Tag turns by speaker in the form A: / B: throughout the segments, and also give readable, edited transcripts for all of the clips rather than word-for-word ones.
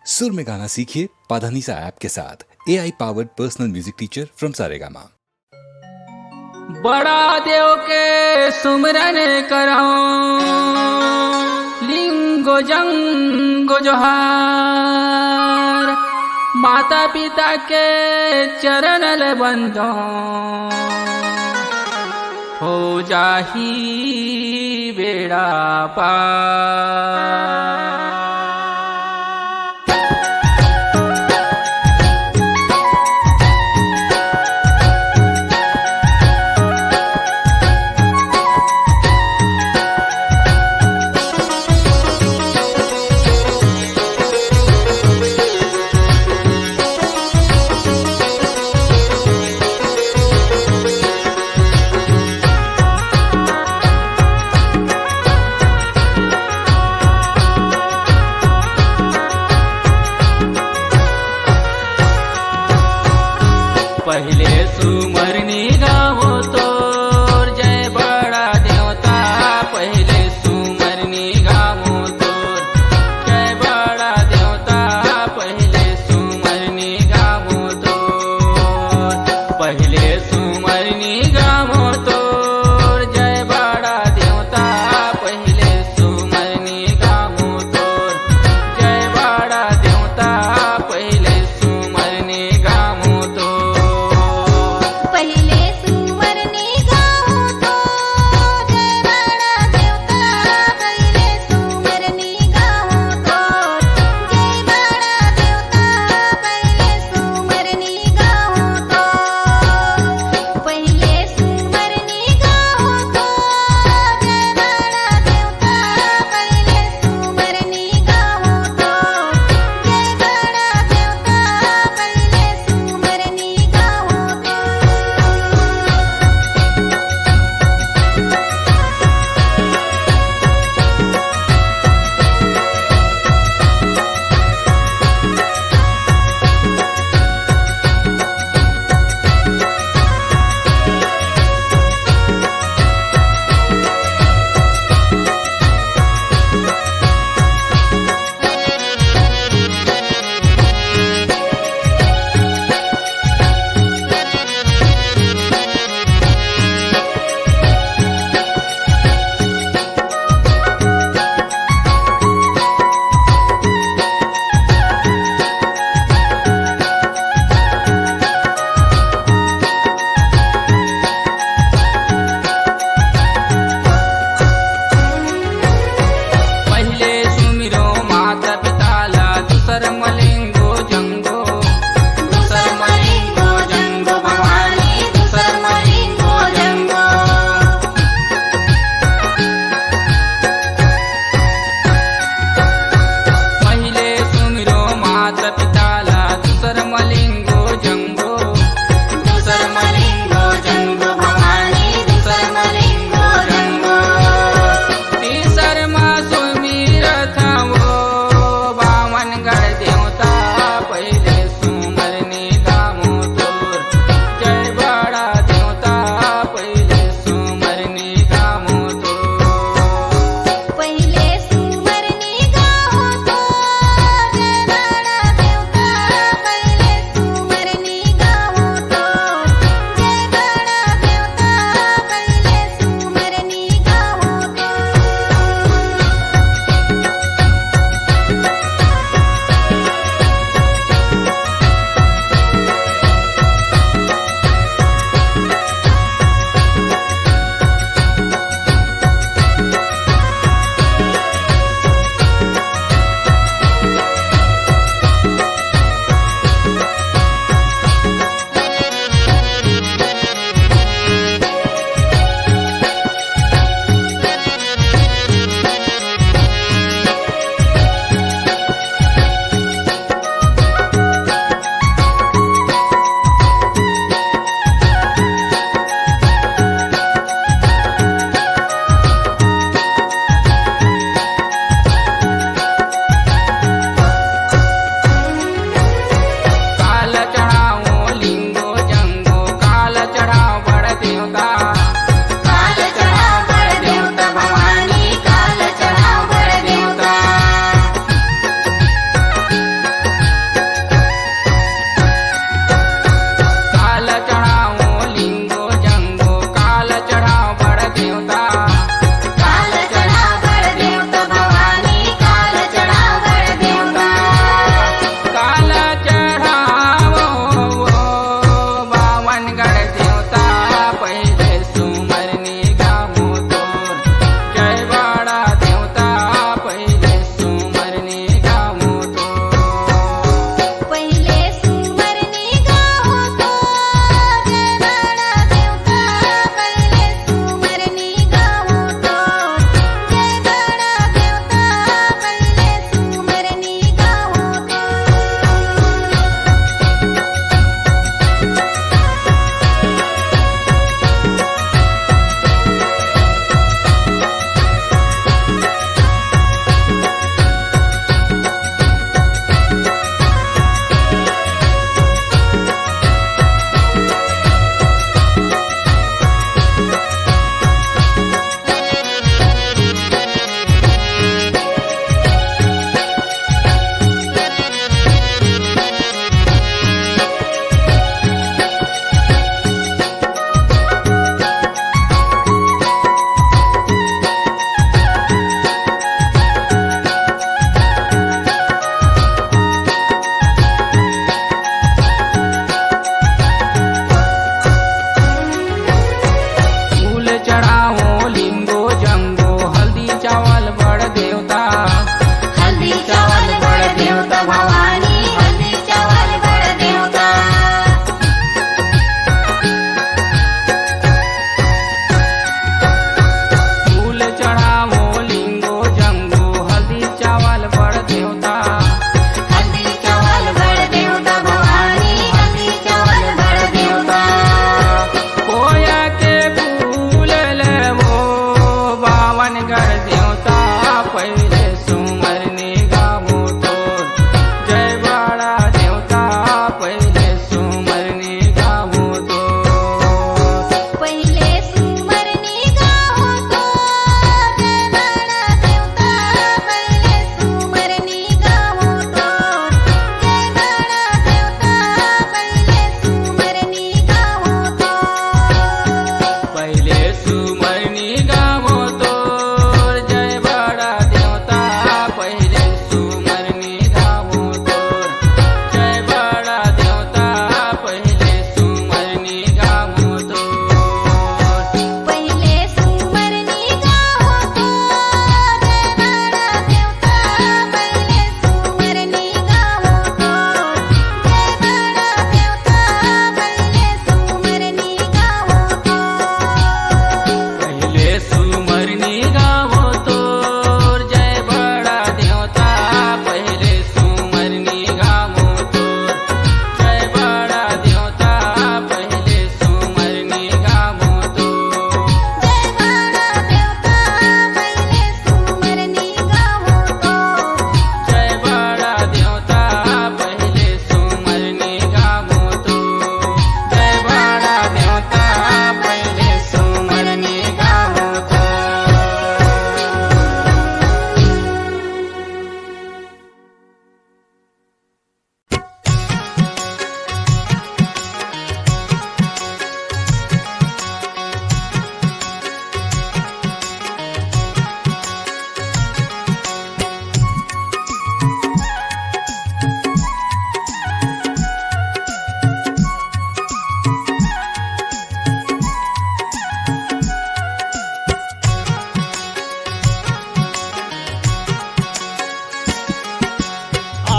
A: सुर में गाना सीखिए पाधानीसा ऐप के साथ। AI powered personal music teacher from Saregama.
B: बड़ा देव के सुमरन करो, लिंगो जंगो जोहार, माता पिता के चरण ले बंदो, हो जाही बेड़ा पार।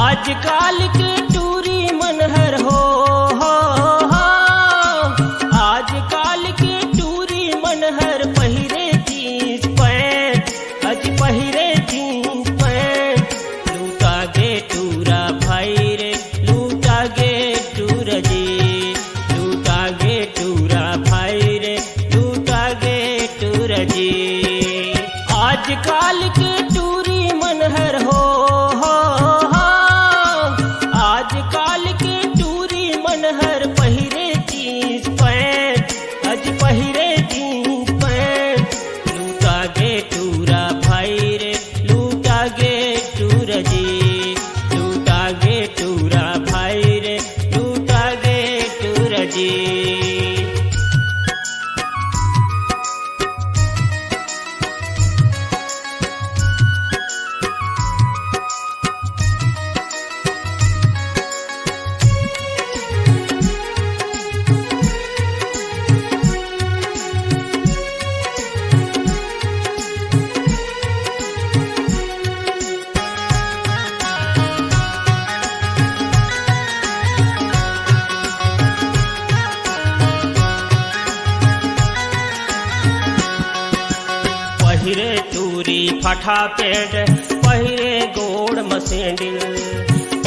C: आजकल के टूरी मनहर हो आजकल के टूरी मनहर पहिरे जीन्स पैंट अज पहिरे जीन्स पैंट लूटा गे टूरा भाई रे लूटा गे टूरा जी लूटा गे टूरा भाई रे लूटा गे टूरा जी आजकल के टूरी मनहर हो आजकल के टूरी मनहर पहिरे जीन्स पैंट अज पहिरे जीन्स पैंट लूटा गे टूरा भाई रे लूटा गे टूरा जी लूटा गे टूरा भाई रे लूटा गे टूरा जी पहिरे टूरी फटा पेंट पहिरे गोड़ मसेंडिल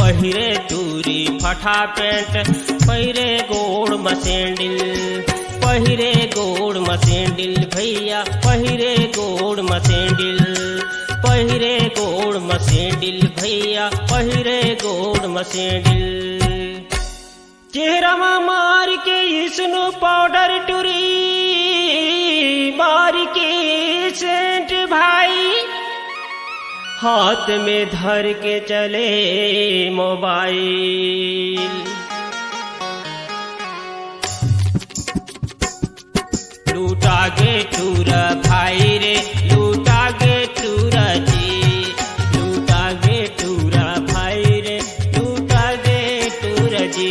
C: पहिरे टूरी फटा पेंट पहिरे गोड़ मसेंडिल पहिरे गोड़ मसेंडिल भैया पहिरे गोड़ मसेंडिल पहिरे गोड़ मसेंडिल भैया पहिरे गोड़ मसेंडिल चेहरा मार के स्नो पाउडर टूरी मार के सेंट भाई हाथ में धर के चले मोबाइल लूटा गे टूरा भाई रे लूटा गे टूरा जी लूटा गे टूरा भाई रे लूटा गे टूरा जी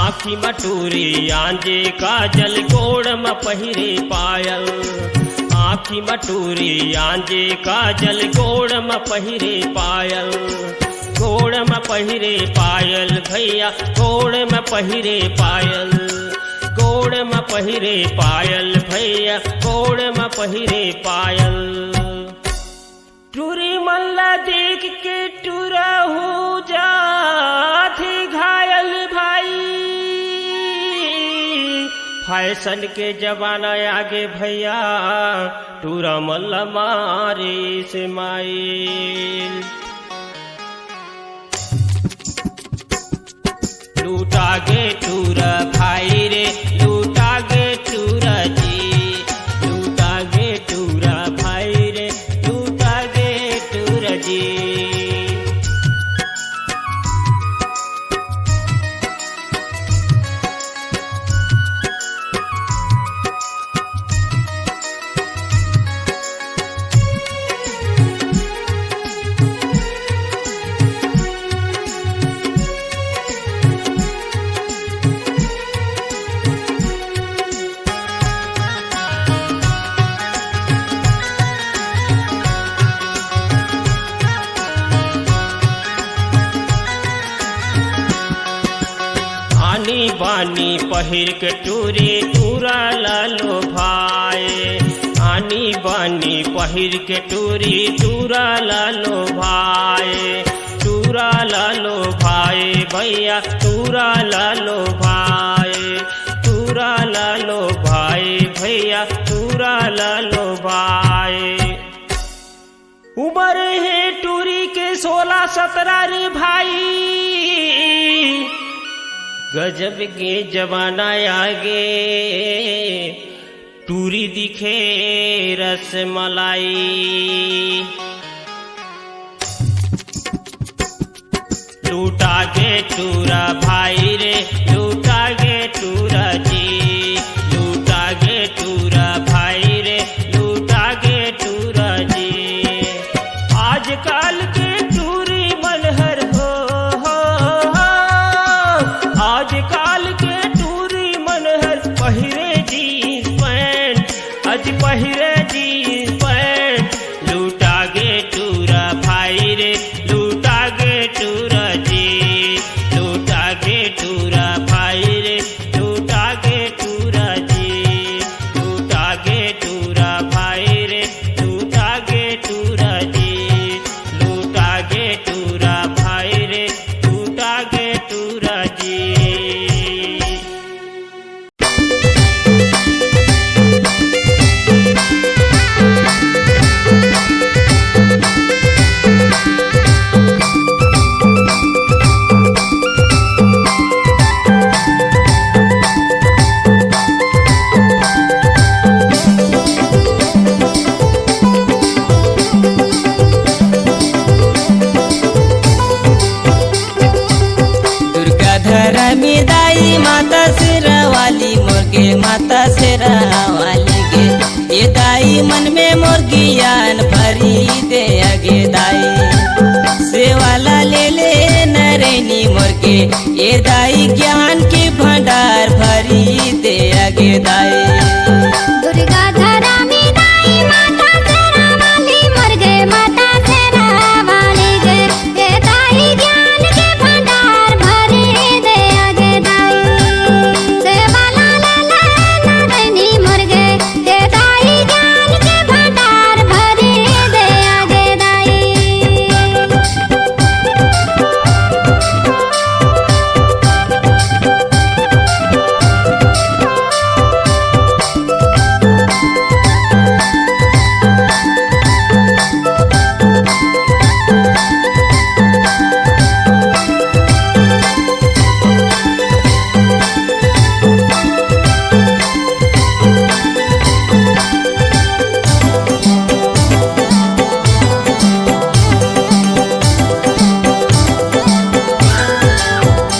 C: आँखी मटूरी आंजे काजल गोड़ में पहिरे पायल आँखी मटूरी आंजे काजल गोड़ में पहिरे पायल गोड़ में पहिरे पायल भैया गोड़ में पहिरे पायल गोड़ में पहिरे पायल भैया गोड़ में पहिरे पायल टूरी मल्ला देख के टूरा हो जाथे घायल भाई फैशन के जमाना आगे भैया टूरा मल्ला मारे से माइल लूटा गे टूरा भाई रे लूटा गे टूरा जी लूटा गे टूरा भाई रे लूटा गे टूरा जी आनी बानी पहिर के टूरी टूरा लालो भाई आनी बानी पहिर के टूरी टूरा लालो भाई टूरा लालो भाई भैया टूरा लालो भाई टूरा लालो भाई भैया टूरा लालो भाई उम्र है टूरी के 16-17 रे भाई गजब के जमाना आगे टूरी दिखे रसमलाई, लूटा गे टूरा भाई रे, लूटा गे टूरा जी, लूटा गे टूरा भाई रे, लूटा गे टूरा जी। आजकल के टूरी मनहर हो, आजकल के टूरी मनहर पहिरे जीन्स पैंट, अज पहिरे जीन्स पैंट, लूटा गे टूरा भाई रे, लूटा गे टूरा जी, लूटा गे टूरा भाई रे, लूटा गे टूरा जी, लूटा गे टूरा भाई रे, लूटा गे टूरा जी, लूटा गे टूरा भाई रे, लूटा गे टूरा जी।
D: में दाई माता शेरा वाली मुर्गे माता शेरा वाली गे, ये दाई मन में मुर्गियान भरी दे आगे दाई, सेवाला ले ले नरैनी मुर्गे, ये दाई ज्ञान के भंडार भरी दे आगे दाई।
E: दुर्गा धरा में दाई माता शेरा वाली मुर्गे माता शेरा वाली गे, ये दाई ज्ञान के भंडार भरी दे आगे दाई, सेवाला ले ले नरैनी मुर्गे, ये दाई ज्ञान के भंडार भरी दे आगे दाई।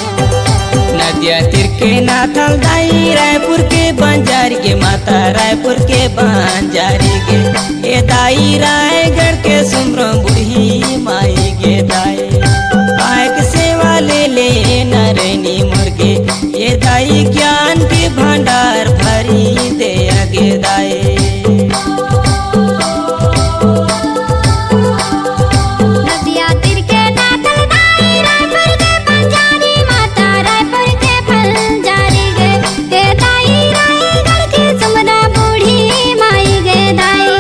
D: नदिया तीर के नाथल दाई, रायपुर के बंजारी के माता, रायपुर के बंजारी गे, ये दाई रायगढ़ के सुमरो बुढ़ी माई गे दाई, आयक सेवा ले ले नरैनी मुर्गे, ये दाई ज्ञान के भंडार भरी दे आगे दाई।
E: नदिया तीर के नाथल दाई, रायपुर के बंजारी माता, रायपुर के बंजारी गे, ये दाई रायगढ़ के सुमरा बूढ़ी माई गे दाई,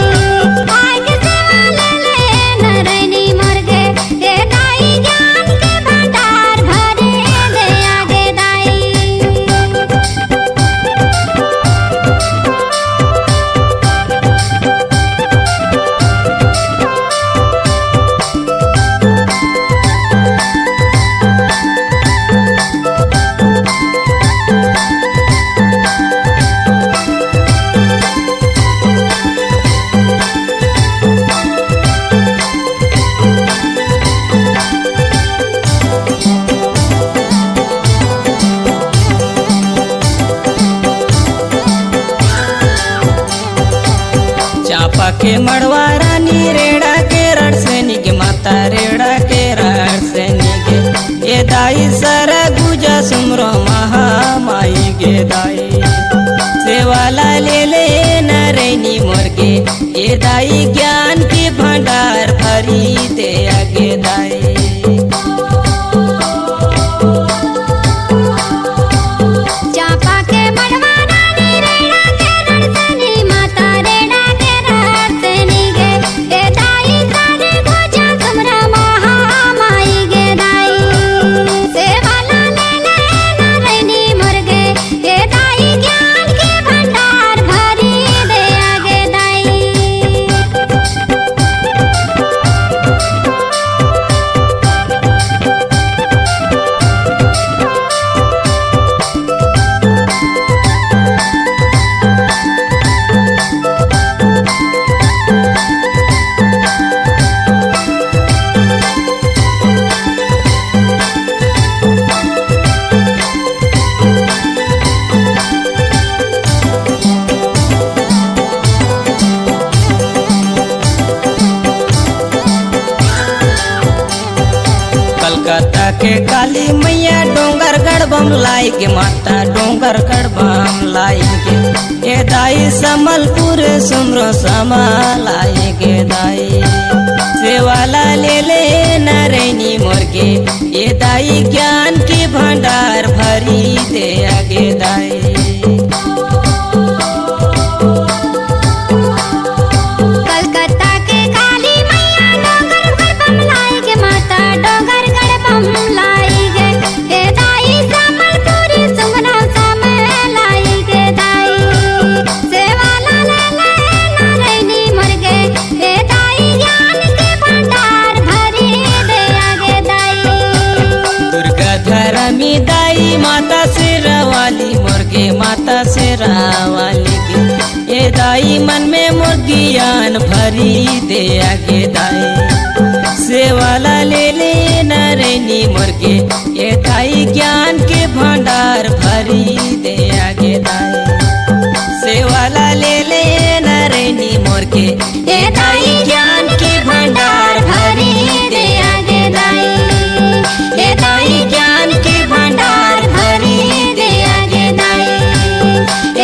E: आय के सेवा ले ले नरैनी मुर्गे, ये दाई ज्ञान के भंडार भरे दे आगे दाई।
D: चापा के मड़वा रानी, रेड़ा के रड़ से निगे माता, रेड़ा के रड़ से निगे, ये दाई सारा गुजा सुमरो महा माई गे दाई, सेवाला ले ले नरैनी मुर्गे, ये दाई ज्ञान के भंडार भरी दे आगे दाई।
E: चापा के मड़वा रानी, रेड़ा के रड़सनी माता, रेड़ा के रड़सनी गे, ये दाई सारे गुजा सुमरा महा माई गे दाई, सेवाला ले ले नरैनी मुर्गे, ये दाई ज्ञान के भंडार भरी दे आगे दाई।
D: कलकत्ता के काली मैया डोंगर गढ़बम लाई के माता डोंगर गढ़बम लाई के ए दाई समलपुर सुमरो समा लाई के दाई सेवाला ले नारायणी मोरगे ए दाई ज्ञान के भंडार भरी दे आगे दाई
E: कलकत्ता के काली मैया डोंगर गढ़बम लाई गे माता डोंगर गढ़बम लाई गे ए दाई समलपुरी सुमरा समय लाई गे दाई सेवाला ले नारायणी मुर्गे ए दाई ज्ञान के भंडार भरी दे आगे दाई
D: दुर्गा धरमी दाई माता शेरावाली मुर्गे माता शेरावाली के ए दाई मन में मुर्गियान भरी दे आगे दाई सेवाला ले नारायणी मुर्गे ए दाई ज्ञान के भंडार भरी दे आगे दाई सेवाला ले नारायणी मुर्गे ए दाई ज्ञान के भंडार भरी दे आगे दाई ए दाई ज्ञान के भंडार भरी दे आगे दाई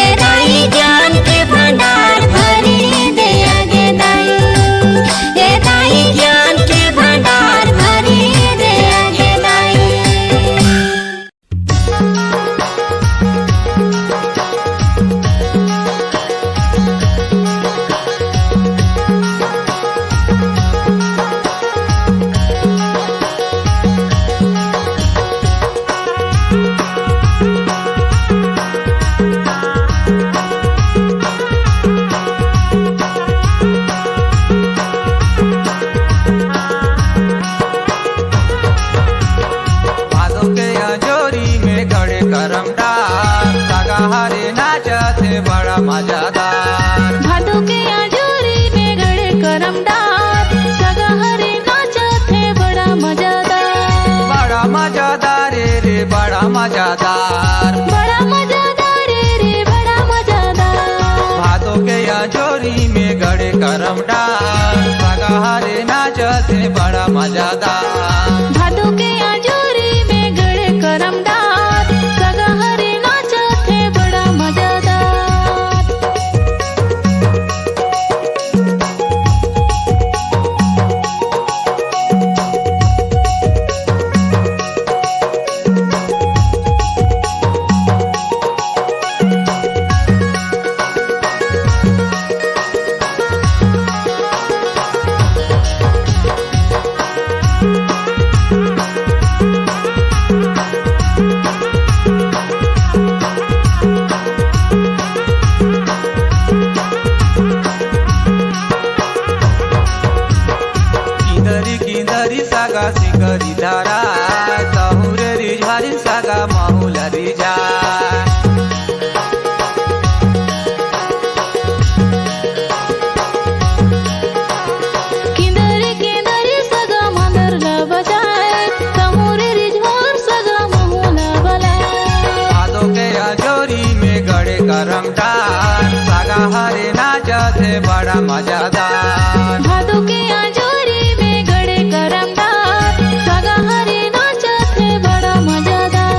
D: ए दाई ज्ञान के भंडार भरी दे आगे दाई ए दाई ज्ञान के भंडार भरी दे आगे दाई
F: भादो के अंजोरी में गड़े करमदार सागा हरे नाचते बड़ा मजादार
G: भादो के आजोरी में गड़े करमदार सगा हरे नाचत है बड़ा मजादार
F: रे बड़ा मजादार
G: बड़ा मजादार रे बड़ा मजादार
F: भादो के अंजोरी में गड़े करमदार सागा हरे नाचते बड़ा मजादार
G: भादो के आजोरी में गड़े करमदार सगा हरे नाचत है बड़ा मजादार
F: किंदरी सागा सिकरी धारा सहुरे रिझारी सागा माहुला रिझा
G: किंदरी किंदरी सगा मंदरला बजाए तमुरे रिझवार सगा महुला बलाए
F: भादो के अंजोरी में गड़े करमदार सागा हरे नाचते बड़ा मजादार
G: भादो के आजोरी में गड़े करमदार सगा हरे नाचत है बड़ा मजादार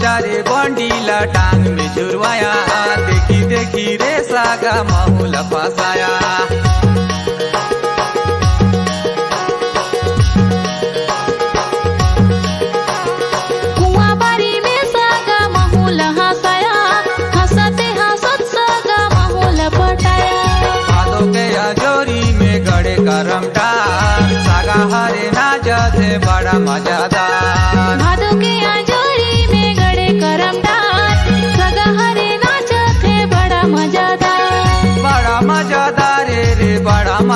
F: चारे बंडीला टांग में जुरवाया देखी देखी रे सागा माहुला फसाया
G: कुआं बारी में सागा महुला हंसाया हंसते हंसत सागा महुला पटाया
F: भादो के अंजोरी में गड़े करमदार सागा हरे नाचते बड़ा मजादार
G: भादो के आजोरी में गड़े करमदार सगा हरे नाचत है बड़ा मजादार
F: बड़ा मजादार रे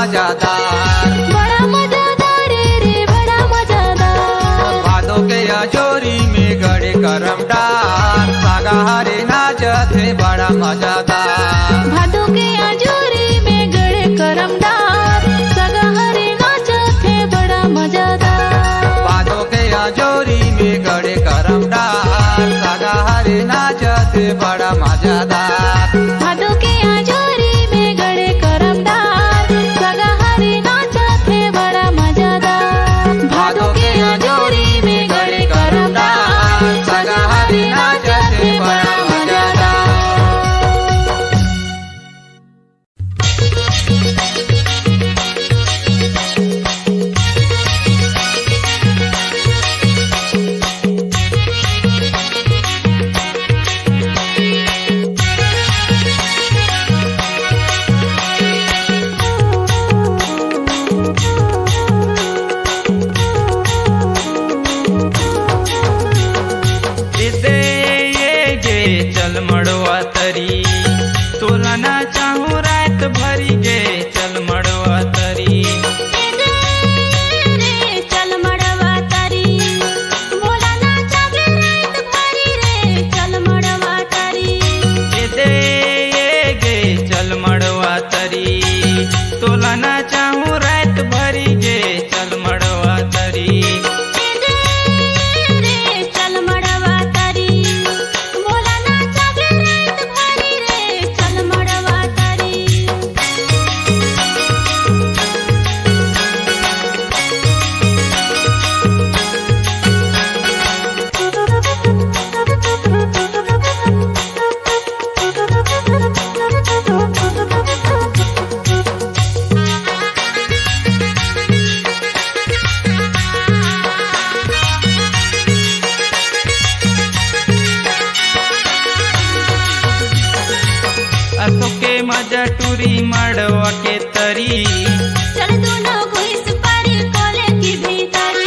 F: मजादार।
G: बड़ा मजादार रे बड़ा मजादार।
F: भादो के अजोरी में गड़े करम डार सागा हरे नाचत है बड़ा मजादार।
G: भादो के आजोरी में गड़े करमदार सगा हरे नाचत है बड़ा मजादार।
F: भादो के अजोरी में गड़े करम डार सागा हरे नाचत है बड़ा मजादार।
G: भादो के आजोरी में गड़े करमदार सगा हरे नाचत है बड़ा मजादार। भादो के आजोरी में गड़े करमदार सगा हरे नाचत है बड़ा मजादार।
H: चल मड़वा तरी तोला ना चाहूँ रात भरी गे चल मड़वा तरी।
E: चल मड़वा तरी बोला ना चाहे रात भरी रे चल मड़वा तरी।
H: दे गे चल मड़वा तरी तोला ना चाहूँ रात भरी गे चल मड़वा तरी।
E: चल मड़वा तरी बोला ना चाहे रात भरी रे चल मड़वा तरी।
H: असो के मजा टूरी मड़वा के तरी।
E: चल दोनों घुस पारी कोले की भीतरी।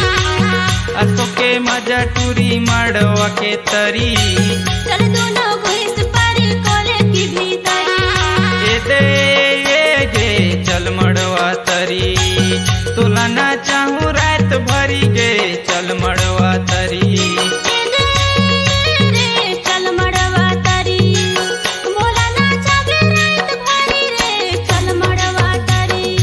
H: असो के मजा टूरी मड़वा के तरी।
E: चल दोनों घुस पारी कोले की भीतरी।
H: दे गे चल मड़वा तरी तोला ना चाहूँ रात भरी गे चल मड़वा तरी।
E: चल मड़वा तरी बोला ना चाहे रात भरी रे चल मड़वा तरी।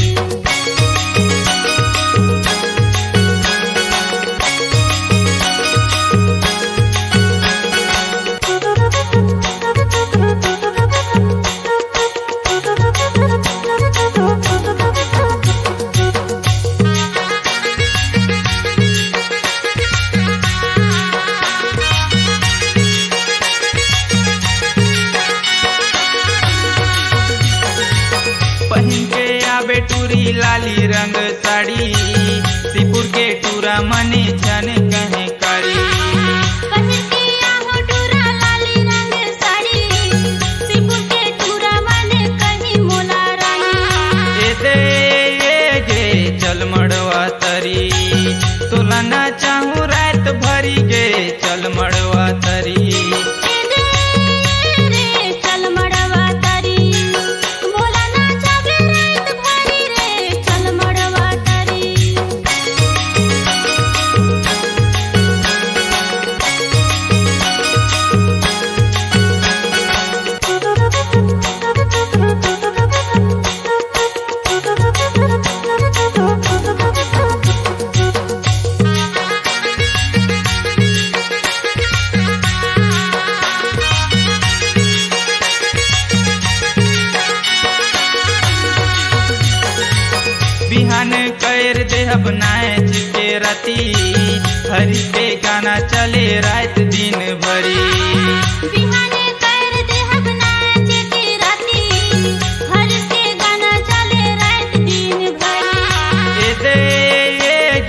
H: पहन के आबे टूरी लाली रंग साड़ी सिपुर के टूरा मने छन कहे कारी।
E: पहन के आहो टूरा लाली रंग साड़ी सिपुर के टूरा माने कहीं मोला रानी।
H: दे गे चल मड़वा तरी तोला ना चाहूँ रात भरी गे चल मड़वा तरी।
E: चल मड़वा तरी बोला ना चाहे रात भरी रे चल मड़वा तरी।
H: बिहान कैर देहब नाच के राती हरि पे गाना चले रात दिन भरी।
E: बिहाने कर देहब नाच के राती हर के गाना चले रात दिन भरी।
H: दे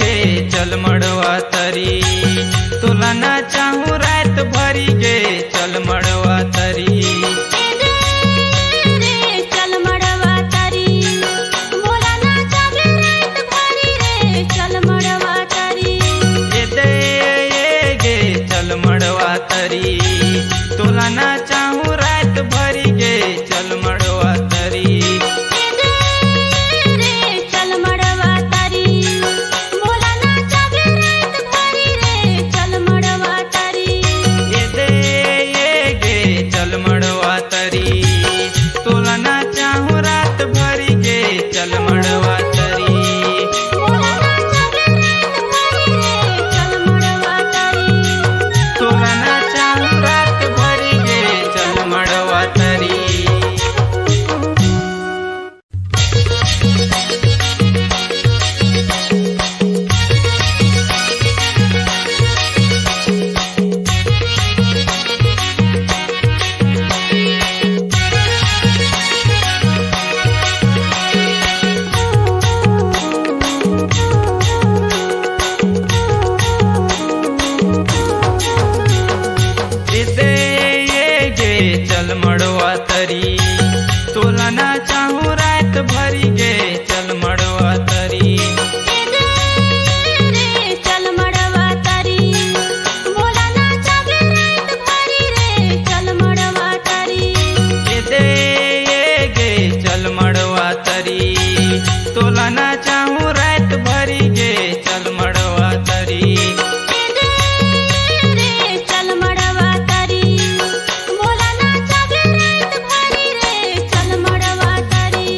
H: गे चल मड़वा तरी तोला ना चाहूँ रात भरी गे चल मड़वा तरी।
E: चल मड़वा तरी बोला ना चाहे रात भरी रे चल मड़वा तरी।
H: दे गे चल मड़वा तरी तोला ना रात भरी गे चल मड़वा तरी
E: चल मड़वा तरी भोला नाचा गे रात भरी रे चल मड़वा तरी
H: ए दे ये गे चल मड़वा तरी तोला ना चाहूँ रात भरी गे चल मड़वा तरी
E: चल मड़वा तरी भोला नाचा गे रात भरी रे चल मड़वा तरी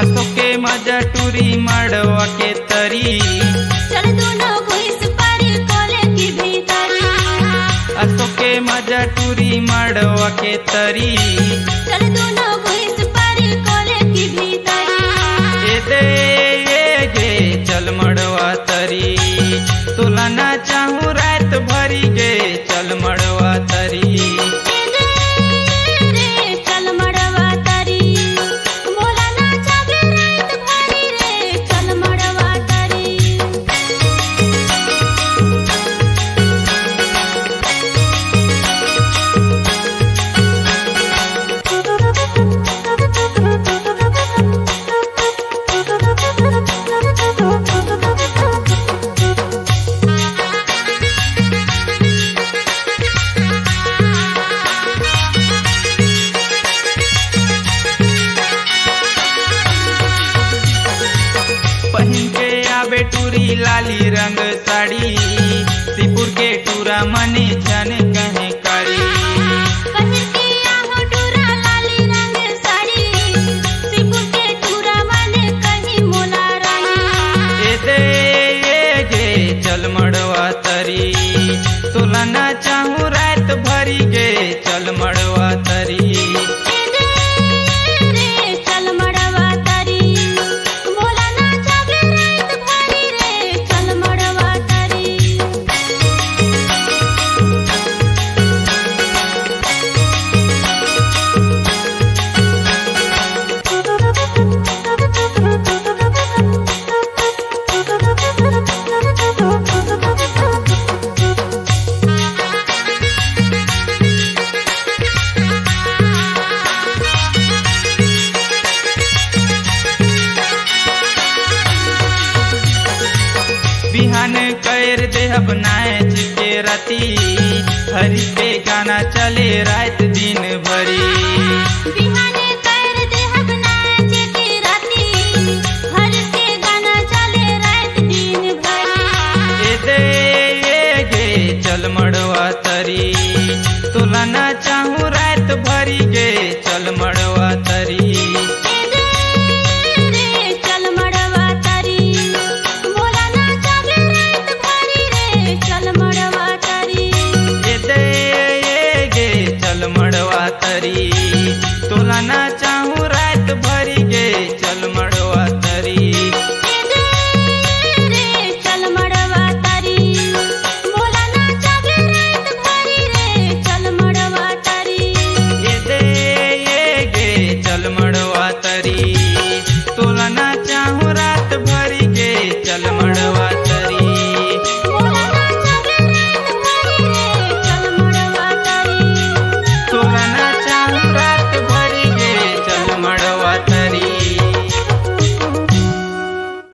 H: अशोके मजा टूरी मड़वा के तरी
E: चल दोनों घुस पर कोले की भीतरी
H: अशोके मजा टूरी मड़वा के तरी
E: चल दोनों घुस पर कोले की भीतरी
H: ए दे ये गे चल मड़वा तरी तोला ना चाहूँ रात भरी गे चल मड़वा तरी
E: चल मड़वा तरी भोला नाचा गे रात भरी रे चल मड़वा तरी
H: पहन के आबे टूरी लाली रंग साड़ी सिपुर के टूरा मने छन कहे कारी
E: पहिर के आहो टूरा लाली रंग साड़ी सिपुर के टूरा माने कहीं मोला रानी
H: ए दे ये गे चल मड़वा तरी तोला ना चाहूँ रात भरी गे चल मड़वा तरी
E: चल मड़वा तरी भोला नाचा गे रात भरी रे चल मड़वा तरी
H: बिहान कैर देहब नाच के राती हरि के गाना चले रात दिन भरी
E: बिहाने कर देहब नाच के राती हर के गाना चले रात दिन भरी
H: ए दे ये गे चल मड़वा तरी तोला ना चाहूँ रात भरी गे चल मड़वा तरी
E: चल मड़वा तरी भोला नाचा गे रात भरी रे चल मड़वा तरी
H: ए दे ये गे चल मड़वा तरी